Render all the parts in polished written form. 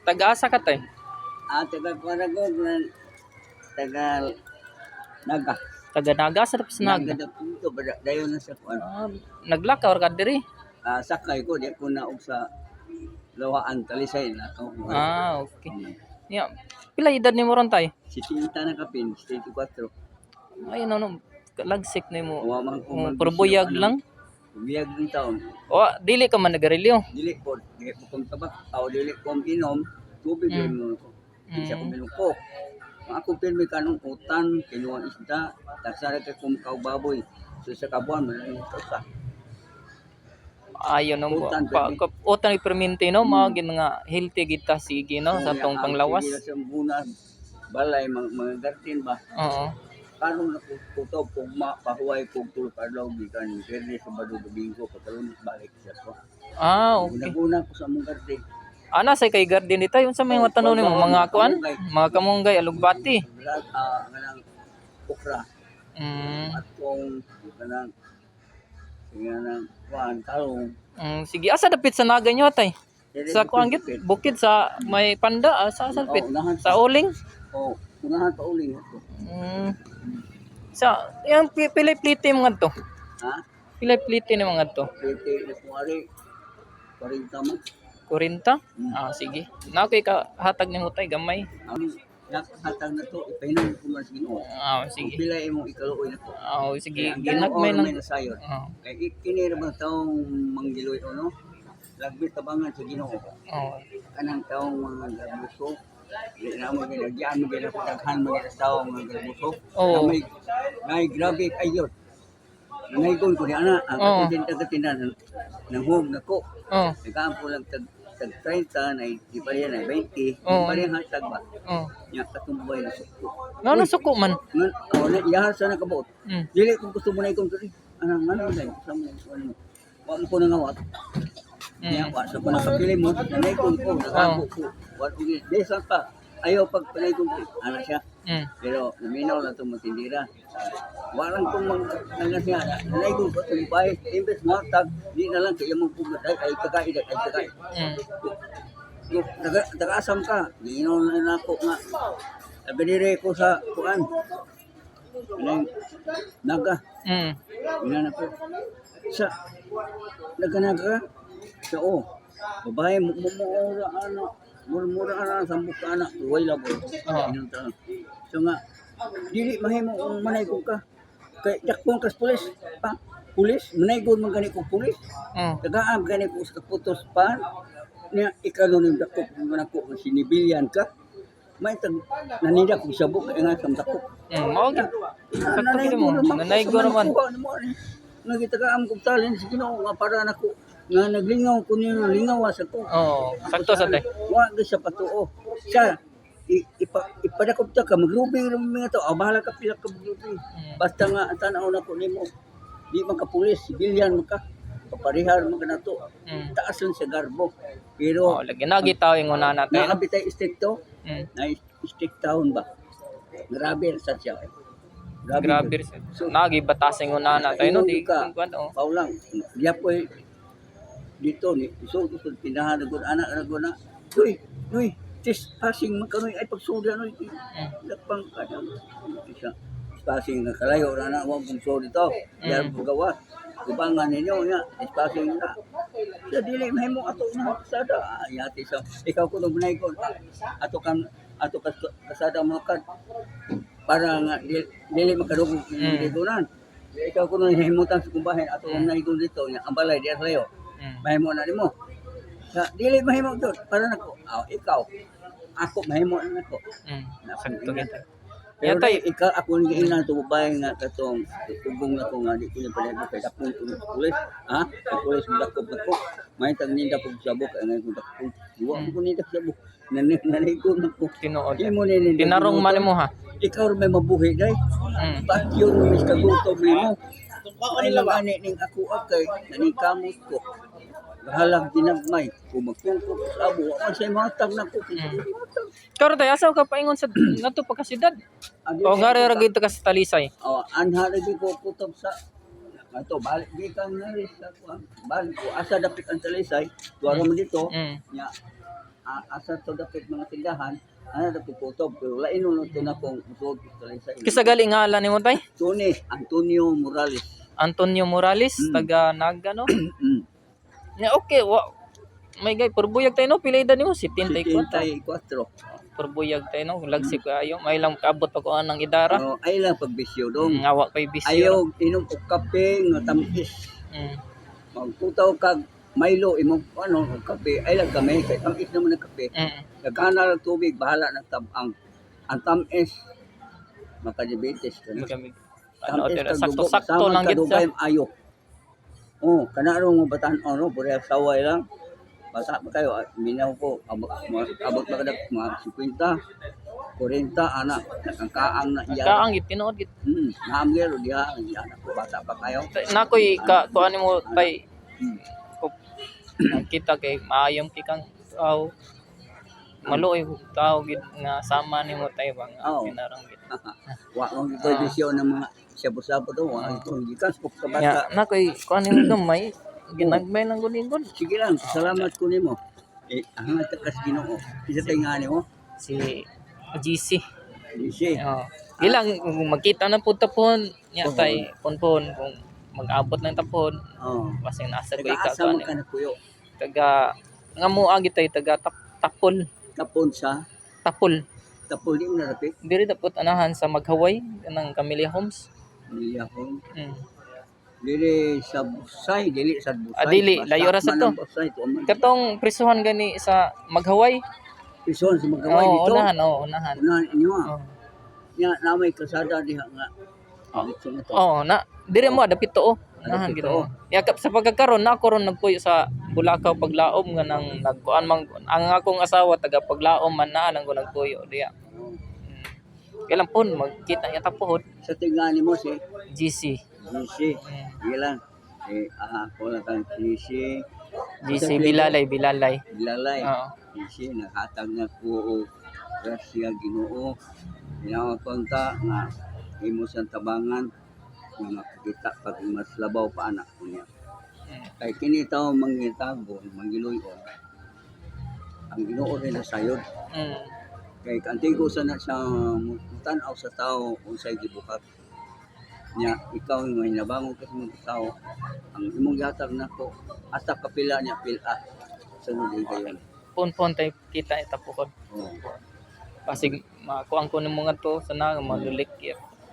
Taga-asa ka tay? Taga Paragod na taga Naga. Taga Naga sa tapos Naga Naga. na punto dayon na sa kuan. Naglakaw ka diri. Sakay ko di ko na og sa Lawaan Talisay na ako. Okay. Ya. Pila edad nimo ron tay? Si Tinta na kapin, 24. Ay no, lagsik na mo. Wa man ko man. Puro buyag lang. Buyag ng taon. O, dili ka man nagarilyo. Dili ko kung tabak aw dili ko inom, tubig lang mo ko. Isa ko minuko. Ako pirmi kanong utan, kinuha isda, tagsara ka kung baboy. So sa kabuan man ang sa. Ayo no Utan, utan perminti no mao gid nga healthy gid ta sige no sa tong panglawas. Sige sa bunas balay mga garden ba. Oo. Karon nakutob kung pahuway kog tulog adlaw gikan Biyernes Sabado Domingo pagkaron balik sa ko. Okay. Una ko sa mong garden. Ana say kay garden dito unsa may matanong nimo mga kuan? Mga kamunggay alugbati. Kanang okra. At kung kanang kuan talong. Sige asa dapit sa Naga nyo tay? Sa kuan gid bukid sa may panda sa dapit sa uling. Unahan pa uling ako. Sa yang pilay plite mga to. Ha? Pilay plite ni mga to. Plite na kuwari 40 man. 40? Sige. Na kay ka hatag nimo tay gamay. Hatag na to ipahinom ko man sa Ginoo. Sige. Pila imong ikaluoy na to. Sige. Ginagmay lang. Sayon. Kay kini ra bang taong manggiloy no? Lagbi tabangan sa Ginoo. Kanang taong mga gabuso. Di na mo ginagyan mo gina pagdaghan mo gina taong mga gabuso. May grabe kayo. Naigon ko di ana ang katinda ng home nako. Nagkampo lang tag 30 na di pa rin na 20. Di pa rin hatag ba. Nya katumbay na suko. No suko man. Na iyahar sa nakabuot. Dili kung gusto mo na ikong dili. Ano na sa mo ano. Wa mo ko na ngawat. Nya wa sa ko nakapili mo na ikong ko nakago ko. Wa ugin desa pa. Ayaw pag palay kong ana siya. Pero naminaw na to matindira. Walang kung mga siya. Nalay ko ko tumpay. Imbes mo tag di na lang kaya mong pugat ay kakain ay kakain. Taga-asam ka. Ginaw na ako nga. Nabinire ko sa kuan. Naga. Ina ko. Sa naga sa babae mo ano mura ana sambok ka anak way labo. So nga dili mahimo manay ko ka. Kay dakpon kas pulis pa. Pulis manay ko man gani ko pulis. Tagaan gani ko sa putos pa. Niya ikano ning dakop man ako sinibilyan ka. May tag nanida ko sa buk nga sam dakop. Mao gid. Sakto mo. Nanay ko naman. Nagitagaan ko talent sa Ginoo nga para nako nga naglingaw ko niyo lingaw sa ko. Sakto sa tay. Wa gyud sa patuo. Siya ipadakop ta ka magrubing mga to. Bahala ka pila ka magrubing. Basta nga tanaw na ko nimo. Di man ka pulis, sibilyan man ka. Paparihar man ka nato. Taas lang sa garbo. Pero lagi nagitaw yung una natin. Nakabitay istikto. Na istik town ba. Grabe sa siya. Grabe. So nagibatasing una natin no di ka. Paulang. Diya po dito ni so tinahan ko anak na Uy, tis passing magkanoy ay pagsuda no lapang kada isa passing na kalayo ra na wa kung so dito yan bugawa kubangan ninyo nya passing na sa dili mahimo ato na kasada yati sa ikaw ko nung bunay ko ato kasada mo kad para nga dili makadugog ditunan ikaw ko nung himutan sa kumbahin ato ang naigon dito nya ang balay diya sayo mahimo na nimo. Sa dili mahimo to para nako. Ikaw. Ako mahimo na nako. Sakto gid. Pero ikaw ako ni ina to babae nga katong tugong nako nga di ko pala kay dakon to pulis. Pulis mo dako ko. May tag ninda pug sabok ay ngay dako. Wa ko ninda sabok. Nanay ko nako. Tinuod. Tinarong man mo ha. Ikaw may mabuhi day. Bakit yung mis kagutom nimo? Ay lang ning ako kay nanikamot ko. Halang dinagmay kung magtungkol sa abo ang say matag na ko Karo tay asaw ka paingon sa nato pa ka syudad o ngare ra gid ka sa Talisay anha ra ko kutob sa ato balik gikan na sa balik ko asa dapit ang Talisay tuwa mo dito nya asa to dapat mga tindahan, ana dapat kutob pero lain no to na kung usod sa Kisa gali ngalan nimo tay? Tony Antonio Morales. Antonio Morales, Mm. taga Naga no? Mm. Ya okay, may gay purbuyag tayo no, pila edad nimo? 74. 74. Purbuyag tayo no, lagsik kayo. May lang kaabot pa ko anang idara. Oh, ay lang pagbisyo dong. Ngawa pay bisyo. Ayaw inom og kape nga tamis. Mm. Magkutaw kag Milo imong ano og kape ay lang gamay kay tamis naman ang kape. Mm. Nagkana lang tubig bahala na tabang. Ang tamis makadiabetes ka na. Kami ano Tamis kag dugo, sakto kasama lang gid kadugay sa. ayo. Oh, kana ro mo batan ano, pure saway lang. Basa pa kayo, minaw ko, abot pa kadag mga 50, 40, anak, ang na iya. Kaang gid tinuod gid. Naamgero diha, anak ko, bata pa kayo. Nakoy kuan mo tay Hmm. kita kay maayong kikang tao. Maluoy tao gid nga sama nimo tay bang Oo. kinarang gid. Wa mo ito bisyo ng mga sabo-sabo to, wa ito, hindi ka spok ka Ya, bata. nakoy kuan nimo gamay ginagmay lang gud. Sige lang, salamat ko nimo. Ang takas Ginoo. Isa tay nga nimo. Si GC. Sige. Oh. Ilang kung magkita na pud tapon nya Oo. tay ponpon kung mag-abot ng tapon Oh. kasi nasa ko Taga-asa mo ka na kuyo. taga nga mo agi tay taga tapol Tapon sa tapol tapol di mo na rapit. diri dapat anahan sa Maghaway kanang Camellia Homes. Niya ko. Mm. Dili sa Busay, dili sa Busay. Dili, layo ra sa to. Busay to. Katong prisuhan gani sa Maghaway. Pison sa magkaway Oo, dito. unahan. Unahan inyo ah. Oo. Nya na may kasada diha nga. Dito na to. Oo, na dire mo dapit to. Unahan Dapit gid. to. Yakap sa pagkakaron na ako ron nagpuyo sa Bulacau paglaom nga nang nagkuan mang ang akong asawa taga paglaom man na nang ko nagpuyo diya. Kailan po magkita niya tapuhod Sa tingani mo si GC. GC. Ilan? Ako lang kang GC. GC Bilalay. Bilalay. Oo. GC naghatag na ko grasya Ginoo. Pinakonta nga imo sa tabangan nga makita pag mas labaw pa anak ko niya. Kay kini tawo mangitagon, mangiluyon. Ang Ginoo rin na sayod. Mm. Kay kantigo sana sa tan-aw sa tao unsay gibuhat. Nya ikaw nga nabangon ka sa mga tao, ang imong gihatag nako asa kapila niya pila. Sunod din kayo. Pon tay kita itapuhod. Oh. Kasi makuang ko ng mga to sa naga malulik.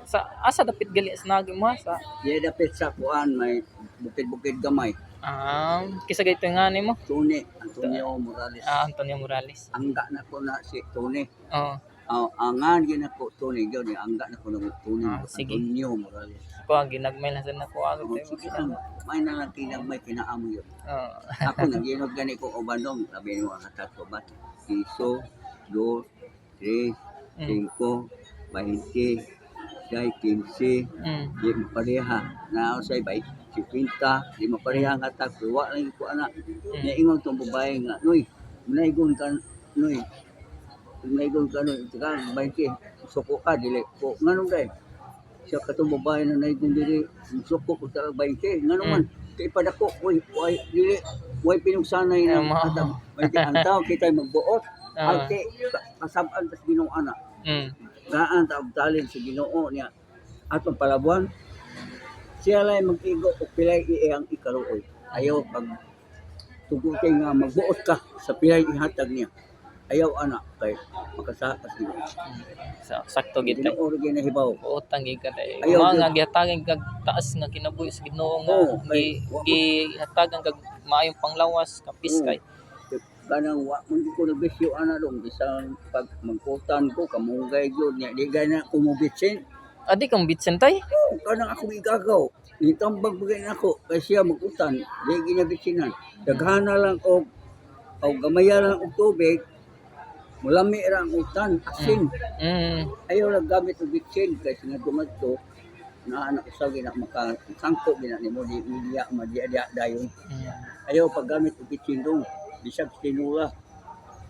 Sa asa dapit gali sa naga mo sa Diya dapit sa kuan may bukid-bukid gamay. kisa gayto nga nimo. Tune Antonio Morales. Antonio Morales. Angga na ko na si Tune. Oo. Angan gina ko Tune gyud angga na ko na Tune Sige. Antonio Morales. Ko ang ginagmay na sa nako agad tayo. Sige lang. May na lang kinang may kinaamo yun. Oo. Ako naginog gani ko o bandong, sabi mo hatat ko ba? Piso, 2, 3, 5, 20, 15, Mm. di mapareha. Na ako say bay, 50, di mapareha nga hatat ko. Wa lang ko anak. Nya ingon tong babae nga, Noy, munaygon ka, Noy. Munaygon ka, Noy. Tika, 20, suko ka, dili ko. Nganong day? Siya katong babae na naigon dili, suko ko sa 20. Nganong man? Kay padako, uy, dili, way pinugsanay na atang 20 ang tao kitay magbuot. Ate, kasabaan tas Ginoo ana. Mm. Gaan ta og talin sa Ginoo niya. Atong palabuan. Siya lay mag-igo og pilay iyang ikaluoy. Ayaw pag tugutin nga magbuot ka sa pilay ihatag niya. Ayaw ana kay makasakas Ginoo. Sakto gid tay. Ginoo ro ginahibaw. Utang gid ka tay. Ayaw, Mga nga gihatagan kag taas nga kinabuhi sa Ginoo nga Oo, kay- gihatagan kag maayong panglawas kapis kay. Kanang wa man ko nagbisyo ana dong bisan pag magkutan ko kamungay gyud nya di gana ko mobitsin. Adi kang bitsen tay. Kanang ako igagaw. Nitambag bagay nako kay siya magutan, di ginabitsinan. Daghana lang og gamaya lang og tubig. Mulami ra ang utan, asin. Mm. Ayaw lang gamit og bitsin kay singa dumadto na anak ko sa gina makasangko gina nimo di media madia dayon. Mm. Ayaw paggamit og bitsin dong bisag tinula.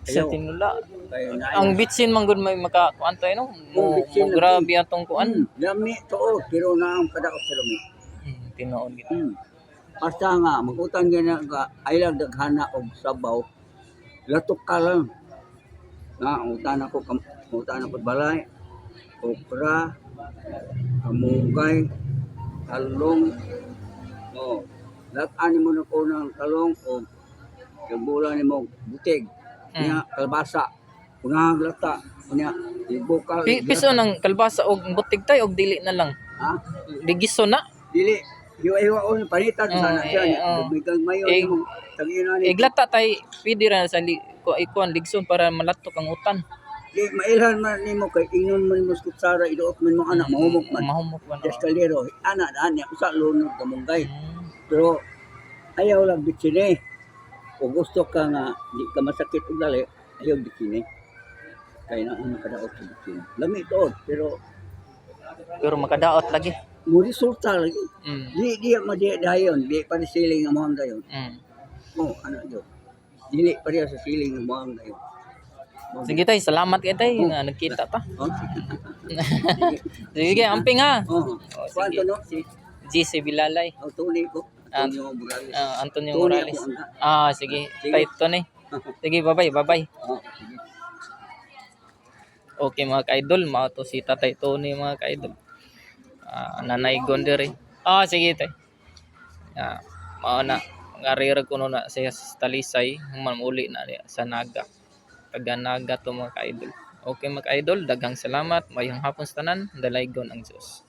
Sa tinula. Kay Ang bitsin man gud may makakuan tay no. Mo bitsin na grabe atong kuan. Lami to pero na ang kadaot sa lami. Tinuod gid. Basta nga magutang gina ka ay lang daghana og sabaw. latok ka lang. Na, utan ako balay, okra, kamugay, talong, oh, lahat-ani mo na ko ng talong, o kabulan ni mo butig, niya, kalbasa, unahang lata, niya, ibukal, Piso ng kalbasa og butig tay og dili na lang. ha? Ligiso na. Dili, hiwa-hiwa ko ng panitan, sana siya, Oo. bigang mayo, Eh, mo, tangina ni, Iglata tay pwede ra sa ikuan ligson para malatok ang utan. di, mailhan man ni mo, kay inon man mo sa kutsara, idoot man mo anak, mahumok man, Mahumok man. just kalero, anak, niya, usa, lunod, kamunggay, Mm. pero, ayaw lang bitsine, kung gusto ka nga, di ka masakit o dali, ayaw bitsine, kaya na ang nakadaot sa bitsine, lami ito, pero, Pero makadaot lagi. mo resulta lagi, Mm. di madiadayon, di pa ni siling nga mohang dayon, Mm. mo, ano yun, dili pa rin sa siling nga mohang dayon. Sige tay, salamat kay tay nga nagkita ta. Oh, Sige, amping ha. oh, sige. kwanto no, si, GC Bilalay. tunay ko, Ah, Antonio Morales. Antonio Tony Morales. ako, anda. Sige. Sige. Tay to ni. Sige, bye-bye. Oh, sige. Okay mga ka-idol, mao to si Tatay Tony mga ka-idol. Nanay Gondere. Sige tay. Mao na ngarira ko na siya sa Talisay, mamuli na niya sa Naga. Taga Naga to mga ka-idol. Okay mga ka-idol, daghang salamat, mayong hapon sa tanan, dalaygon ang Diyos.